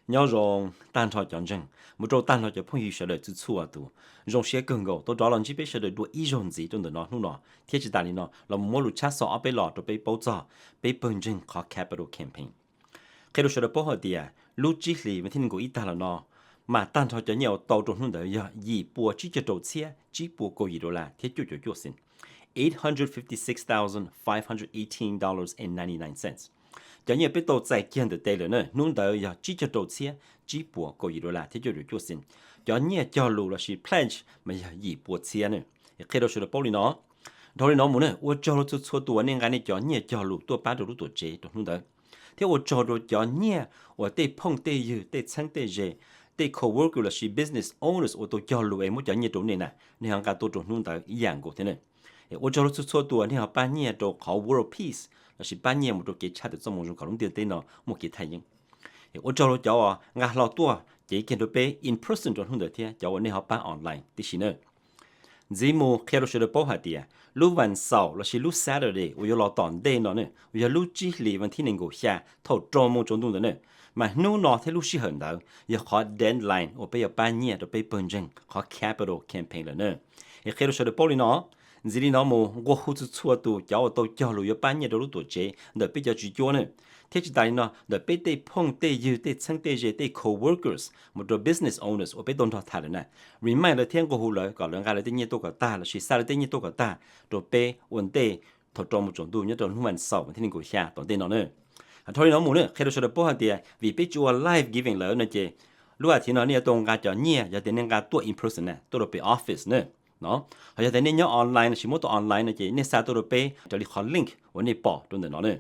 鸟用单套讲真，木做单套就碰遇晓得之错啊多，用些更高，都找人几杯晓得多一种子都能拿弄拿，天气大哩呢，老莫路车少被老都被爆炸，被本真靠 capital campaign。开头晓得不好的啊，路基里没听过一大了呢，嘛单套就鸟到中弄的呀，一波直接走车，几波过一多啦，天就先。$856,518.99 cho nên biết đâu tại kiến được đây là nữa nung đầu ya chỉ cho đầu xe chỉ bộ có gì đó là thế cho xin cho nên cho lù là chỉ pledge mà ya gì bộ xe nữa khi đó sẽ bảo nó thôi nó muốn nữa 我叫了做多年干的叫你叫路多把路多接都弄的thế 我叫了叫你我得碰得有得撑得热得 coworker là chỉ business owners 我都叫路诶，我叫你多年呐，你看个多种弄的一样过的呢。我找了做多，你好半年都考 World Peace，那是半年我都给查的这么种考弄点点呢，我给太阳。我找了叫啊，俺老多，这见到被 in person 做弄的天，叫我你好办 online，的是呢。节目开了学的包下的，录完少那是录 Saturday，我要老当day呢，我要录几里问题能够下，头专门做弄的呢。mà nô nọ thế lúc xí hận đó, giờ họ deadline, 我被要半年都被本人，họ capital campaign 了呢。也开了学的包里呢。这里那么我好处错多，叫我到交流要半年都路多接，那比较聚焦呢。天气大呢，那被对碰对有对蹭对热对 coworkers，么做 business owners，我被动到他了呢。remind 了天过后来，搞人家了对你多个大了，是啥了对你多个大，都被问对，头专门中度，你都很晚少，天天过下，当电脑呢。啊，同样那么呢，开头说的不好的，为被做 live giving 了那些，如果听到你要动家叫你，要等人家多 in person 呢，多了被 office 呢。nó họ giờ nên nhớ online chỉ muốn tụ online này chỉ nên sao tôi được bé cho đi họ link và nên bỏ trong đó nữa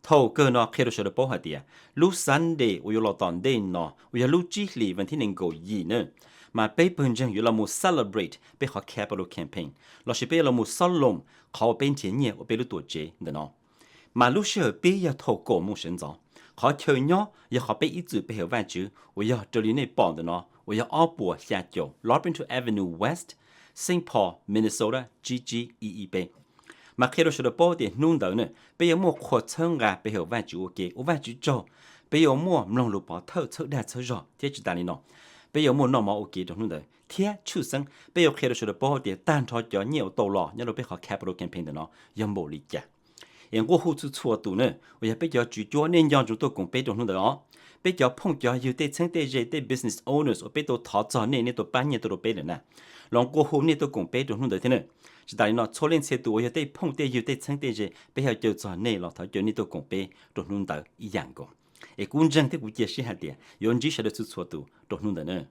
thầu cơ nó khi đó sẽ được bảo hạt địa lúc Sunday 我有老当day nó 我有lúc chỉ li vấn thiên nên go gì nữa mà bé bên trong 有 là một celebrate bé họ capital campaign เรา是bé là một salon เขาเป็นเทียนเนี่ย我bé lúc tuổi trẻ đó nó mà lúc sau bé 要透过梦神早họ chơi nhau 要họ bé一直bé有万字我要这里内绑的呢我要二波下九 Lawrence Avenue West Saint Paul, Minnesota, GGEEB. Mà khi đó sẽ được bảo để nung đầu nữa, bây giờ mua khoa thân gà bây giờ vài chữ ok, vài chữ cho, bây giờ mua lòng lụp bỏ thơ đa thơ rõ, thế chỉ ta đi nó. Bây giờ mua nó mà ok trong nung đầu, thế chủ sân, bây giờ khi đó sẽ được bảo để tan cho cho nhiều tàu lọ, nhớ bây giờ capital campaign đó nó, yếm bộ lý trả. 我好处错多呢，我也比较聚焦呢，让众多共被动弄的哦，比较碰巧有的称的人的 business owners， 我被到讨早呢都半年都被了呢，让过后呢都共被动弄的天呢，是大家呢错连车多有的碰的有的称的人，比较就早呢老头就呢都共被动弄的一样个，公正的估计是下的，用几下的出错多动弄的呢。